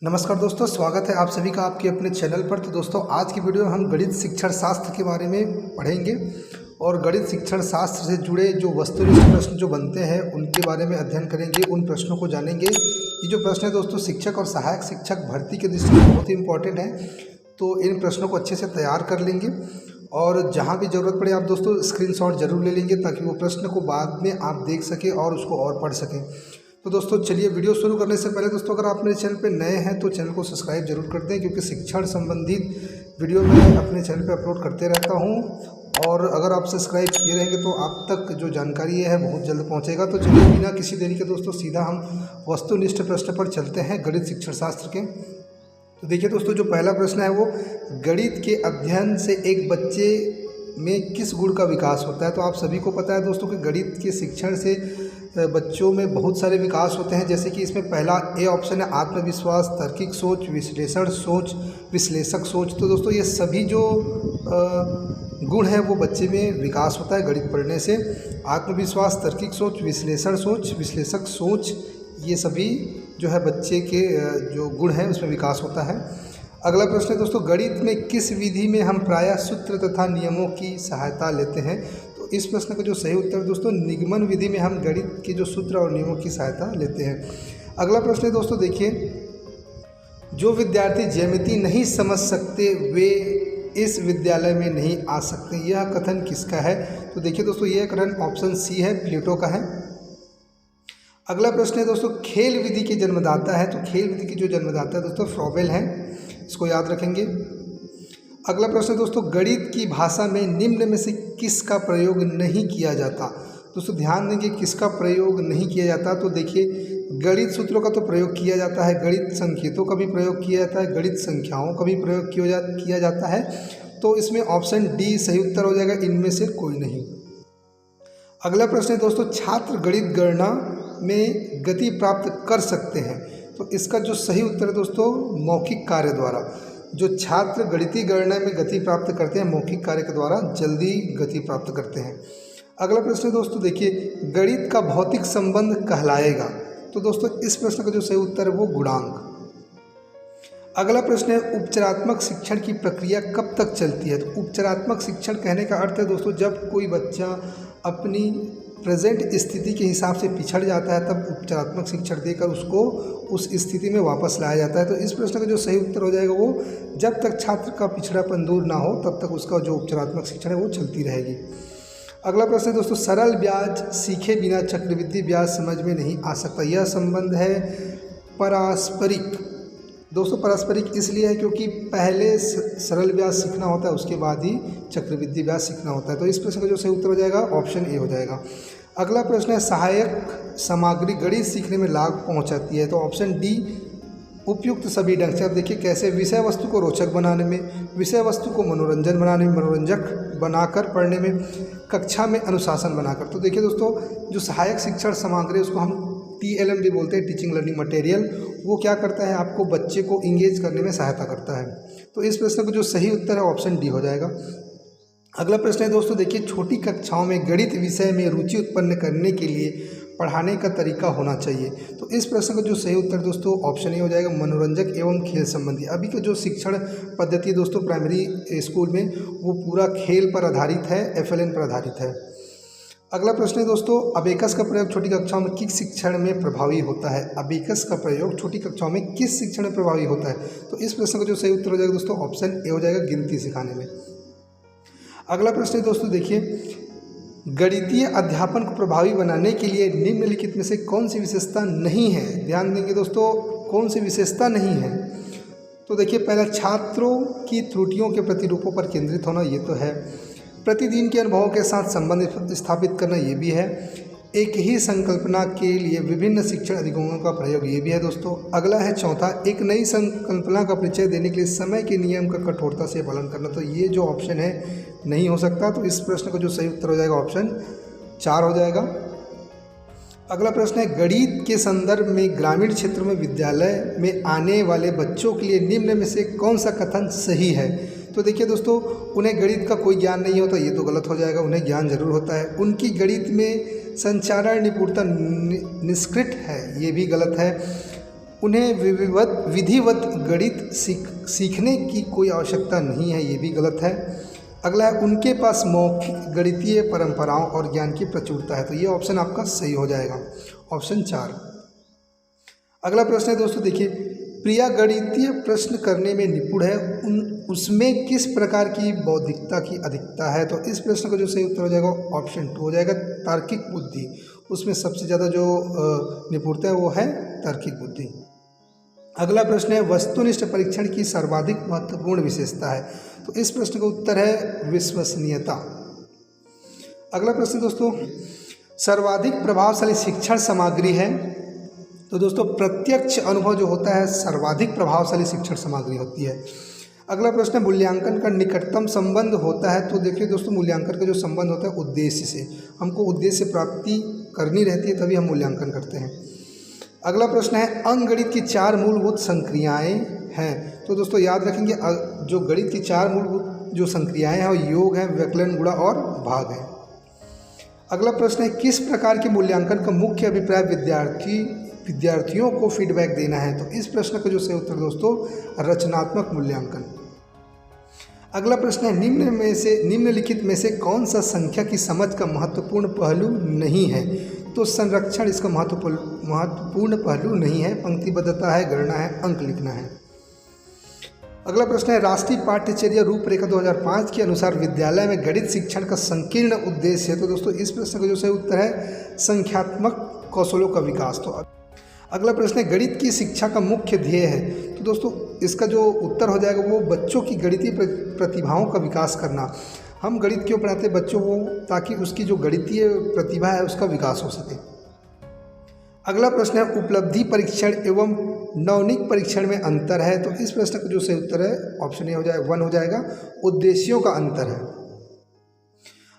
नमस्कार दोस्तों, स्वागत है आप सभी का आपके अपने चैनल पर। तो दोस्तों, आज की वीडियो में हम गणित शिक्षण शास्त्र के बारे में पढ़ेंगे और गणित शिक्षण शास्त्र से जुड़े जो वस्तुनिष्ठ प्रश्न जो बनते हैं उनके बारे में अध्ययन करेंगे, उन प्रश्नों को जानेंगे। ये जो प्रश्न है दोस्तों, शिक्षक और सहायक शिक्षक भर्ती के दृष्टि से बहुत ही इंपॉर्टेंट है, तो इन प्रश्नों को अच्छे से तैयार कर लेंगे और जहाँ भी ज़रूरत पड़े आप दोस्तों स्क्रीनशॉट जरूर ले लेंगे, ताकि वो प्रश्न को बाद में आप देख सकें और उसको और पढ़ सकें। तो दोस्तों चलिए, वीडियो शुरू करने से पहले दोस्तों, अगर आप मेरे चैनल पे नए हैं तो चैनल को सब्सक्राइब जरूर कर दें, क्योंकि शिक्षण संबंधित वीडियो मैं अपने चैनल पे अपलोड करते रहता हूं। और अगर आप सब्सक्राइब किए रहेंगे तो आप तक जो जानकारी है बहुत जल्द पहुंचेगा। तो चलिए बिना किसी देरी के दोस्तों सीधा हम वस्तुनिष्ठ प्रश्न पर चलते हैं गणित शिक्षण शास्त्र के। तो देखिए दोस्तों, जो पहला प्रश्न है वो गणित के अध्ययन से एक बच्चे में किस गुण का विकास होता है। तो आप सभी को पता है दोस्तों कि गणित के शिक्षण से बच्चों में बहुत सारे विकास होते हैं। जैसे कि इसमें पहला ए ऑप्शन है आत्मविश्वास, तार्किक सोच, विश्लेषण सोच, विश्लेषक सोच। तो दोस्तों ये सभी जो गुण हैं वो बच्चे में विकास होता है गणित पढ़ने से। आत्मविश्वास, तार्किक सोच, विश्लेषण सोच, विश्लेषक सोच, ये सभी जो है बच्चे के जो गुण हैं उसमें विकास होता है। अगला प्रश्न है दोस्तों, गणित में किस विधि में हम प्रायः सूत्र तथा नियमों की सहायता लेते हैं। तो इस प्रश्न का जो सही उत्तर दोस्तों, निगमन विधि में हम गणित के जो सूत्र और नियमों की सहायता लेते हैं। अगला प्रश्न है दोस्तों, देखिए, जो विद्यार्थी ज्यामिति नहीं समझ सकते वे इस विद्यालय में नहीं आ सकते, यह कथन किसका है। तो देखिए दोस्तों, यह कथन ऑप्शन सी है, प्लेटो का है। अगला प्रश्न है दोस्तों, खेल विधि के जन्मदाता है। तो खेल विधि की जो जन्मदाता है दोस्तों फ्रॉबेल है, इसको याद रखेंगे। अगला प्रश्न है दोस्तों, गणित की भाषा में निम्न में से किसका प्रयोग नहीं किया जाता। दोस्तों ध्यान देंगे, किसका प्रयोग नहीं किया जाता। तो देखिए, गणित सूत्रों का तो प्रयोग किया जाता है, गणित संकेतों का भी प्रयोग किया जाता है, गणित संख्याओं का भी प्रयोग किया जाता है। तो इसमें ऑप्शन डी सही उत्तर हो जाएगा, इनमें से कोई नहीं। अगला प्रश्न है दोस्तों, छात्र गणित गणना में गति प्राप्त कर सकते हैं। तो इसका जो सही उत्तर है दोस्तों, मौखिक कार्य द्वारा। जो छात्र गणितीय गणना में गति प्राप्त करते हैं मौखिक कार्य के द्वारा जल्दी गति प्राप्त करते हैं। अगला प्रश्न है दोस्तों, देखिए, गणित का भौतिक संबंध कहलाएगा। तो दोस्तों इस प्रश्न का जो सही उत्तर है वो गुणांक। अगला प्रश्न है, उपचारात्मक शिक्षण की प्रक्रिया कब तक चलती है। तो उपचारात्मक शिक्षण कहने का अर्थ है दोस्तों, जब कोई बच्चा अपनी प्रेजेंट स्थिति के हिसाब से पिछड़ जाता है तब उपचारात्मक शिक्षण देकर उसको उस स्थिति में वापस लाया जाता है। तो इस प्रश्न का जो सही उत्तर हो जाएगा वो, जब तक छात्र का पिछड़ापन दूर ना हो तब तक उसका जो उपचारात्मक शिक्षण है वो चलती रहेगी। अगला प्रश्न है दोस्तों, सरल ब्याज सीखे बिना चक्रवृद्धि ब्याज समझ में नहीं आ सकता। यह संबंध है पारस्परिक। दोस्तों पारस्परिक इसलिए है क्योंकि पहले सरल ब्याज सीखना होता है, उसके बाद ही चक्रवृद्धि ब्याज सीखना होता है। तो इस प्रश्न का जो सही उत्तर हो जाएगा ऑप्शन ए हो जाएगा। अगला प्रश्न है, सहायक सामग्री गणित सीखने में लाभ पहुंचाती है। तो ऑप्शन डी उपयुक्त सभी ढंग से। अब देखिए कैसे, विषय वस्तु को रोचक बनाने में, विषय वस्तु को मनोरंजन बनाने में, मनोरंजक बनाकर पढ़ने में, कक्षा में अनुशासन बनाकर। तो देखिए दोस्तों, जो सहायक शिक्षण सामग्री उसको हम TLM भी बोलते हैं, टीचिंग लर्निंग मटेरियल। वो क्या करता है, आपको बच्चे को इंगेज करने में सहायता करता है। तो इस प्रश्न का जो सही उत्तर है ऑप्शन डी हो जाएगा। अगला प्रश्न है दोस्तों, देखिए, छोटी कक्षाओं में गणित विषय में रुचि उत्पन्न करने के लिए पढ़ाने का तरीका होना चाहिए। तो इस प्रश्न का जो सही उत्तर दोस्तों ऑप्शन ए हो जाएगा, मनोरंजक एवं खेल संबंधी। अभी का जो शिक्षण पद्धति दोस्तों प्राइमरी स्कूल में वो पूरा खेल पर आधारित है, FLN पर आधारित है। अगला प्रश्न है दोस्तों, अबेकस का प्रयोग छोटी कक्षाओं में किस शिक्षण में प्रभावी होता है। अबेकस का प्रयोग छोटी कक्षाओं में किस शिक्षण में प्रभावी होता है। तो इस प्रश्न का जो सही उत्तर हो जाएगा दोस्तों ऑप्शन ए हो जाएगा, गिनती सिखाने में। अगला प्रश्न है दोस्तों, देखिए, गणितीय अध्यापन को प्रभावी बनाने के लिए निम्नलिखित में से कौन सी विशेषता नहीं है। ध्यान देंगे दोस्तों, कौन सी विशेषता नहीं है। तो देखिए, पहला, छात्रों की त्रुटियों के प्रतिरूपों पर केंद्रित होना, ये तो है। प्रतिदिन के अनुभवों के साथ संबंध स्थापित करना, ये भी है। एक ही संकल्पना के लिए विभिन्न शिक्षण अधिगमों का प्रयोग, ये भी है दोस्तों। अगला है चौथा, एक नई संकल्पना का परिचय देने के लिए समय के नियम का कठोरता से पालन करना। तो ये जो ऑप्शन है नहीं हो सकता। तो इस प्रश्न का जो सही उत्तर हो जाएगा ऑप्शन 4 हो जाएगा। अगला प्रश्न है, गणित के संदर्भ में ग्रामीण क्षेत्रों में विद्यालय में आने वाले बच्चों के लिए निम्न में से कौन सा कथन सही है। तो देखिए दोस्तों, उन्हें गणित का कोई ज्ञान नहीं होता, ये तो गलत हो जाएगा। उन्हें ज्ञान जरूर होता है। उनकी गणित में संचारण निपुणता निष्कृत है, ये भी गलत है। उन्हें विधिवत गणित सीखने की कोई आवश्यकता नहीं है, ये भी गलत है। अगला है उनके पास मौखिक गणितीय परंपराओं और ज्ञान की प्रचुरता है, तो ये ऑप्शन आपका सही हो जाएगा, ऑप्शन 4। अगला प्रश्न है दोस्तों, देखिए प्रिया गणितीय प्रश्न करने में निपुण है, उसमें किस प्रकार की बौद्धिकता की अधिकता है, तो इस प्रश्न का जो सही उत्तर हो जाएगा ऑप्शन 2 हो जाएगा, तार्किक बुद्धि। उसमें सबसे ज़्यादा जो निपुणता है वो है तार्किक बुद्धि। अगला प्रश्न है वस्तुनिष्ठ परीक्षण की सर्वाधिक महत्वपूर्ण विशेषता है, तो इस प्रश्न का उत्तर है विश्वसनीयता। अगला प्रश्न दोस्तों, सर्वाधिक प्रभावशाली शिक्षण सामग्री है, तो दोस्तों प्रत्यक्ष अनुभव जो होता है सर्वाधिक प्रभावशाली शिक्षण सामग्री होती है। अगला प्रश्न है मूल्यांकन का निकटतम संबंध होता है, तो देखिए दोस्तों मूल्यांकन का जो संबंध होता है उद्देश्य से, हमको उद्देश्य प्राप्ति करनी रहती है तभी हम मूल्यांकन करते हैं। अगला प्रश्न है अंकगणित की 4 मूलभूत संक्रियाएं हैं, तो दोस्तों याद रखेंगे जो गणित की 4 मूलभूत जो संक्रियाएं हैं वो योग है, व्यकलन, गुणा और भाग है। अगला प्रश्न है किस प्रकार के मूल्यांकन का मुख्य अभिप्राय विद्यार्थियों को फीडबैक देना है, तो इस प्रश्न का जो सही उत्तर दोस्तों रचनात्मक मूल्यांकन। अगला प्रश्न है निम्नलिखित में से कौन सा संख्या की समझ का महत्वपूर्ण पहलू नहीं है, तो संरक्षण इसका महत्वपूर्ण पहलू नहीं है, पंक्तिबद्धता है, गणना है, अंक लिखना है। अगला प्रश्न है राष्ट्रीय पाठ्यचर्या रूपरेखा 2005 के अनुसार विद्यालय में गणित शिक्षण का संकीर्ण उद्देश्य है, तो दोस्तों इस प्रश्न का जो सही उत्तर है संख्यात्मक कौशलों का विकास। तो अगला प्रश्न है गणित की शिक्षा का मुख्य ध्येय है, तो दोस्तों इसका जो उत्तर हो जाएगा वो बच्चों की गणितीय प्रतिभाओं का विकास करना। हम गणित क्यों पढ़ाते हैं बच्चों को, ताकि उसकी जो गणितीय प्रतिभा है उसका विकास हो सके। अगला प्रश्न है उपलब्धि परीक्षण एवं नौनिक परीक्षण में अंतर है, तो इस प्रश्न का जो सही उत्तर है ऑप्शन ए हो जाएगा 1 हो जाएगा, उद्देश्यों का अंतर है।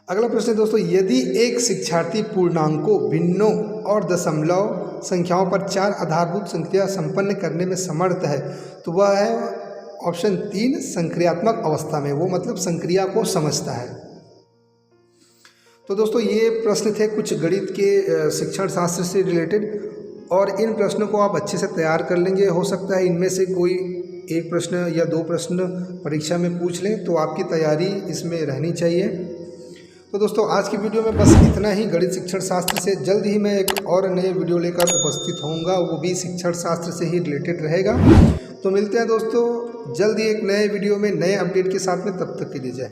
अगला प्रश्न है दोस्तों यदि एक शिक्षार्थी पूर्णांकों, भिन्नों और दशमलव संख्याओं पर 4 आधारभूत संक्रिया संपन्न करने में समर्थ है, तो वह है ऑप्शन 3 संक्रियात्मक अवस्था में, वो मतलब संक्रिया को समझता है। तो दोस्तों ये प्रश्न थे कुछ गणित के शिक्षण शास्त्र से रिलेटेड, और इन प्रश्नों को आप अच्छे से तैयार कर लेंगे। हो सकता है इनमें से कोई एक प्रश्न या 2 प्रश्न परीक्षा में पूछ लें, तो आपकी तैयारी इसमें रहनी चाहिए। तो दोस्तों आज की वीडियो में बस इतना ही गणित शिक्षण शास्त्र से। जल्द ही मैं एक और नए वीडियो लेकर उपस्थित होऊंगा, वो भी शिक्षण शास्त्र से ही रिलेटेड रहेगा। तो मिलते हैं दोस्तों जल्द ही एक नए वीडियो में नए अपडेट के साथ में, तब तक के लिए जय।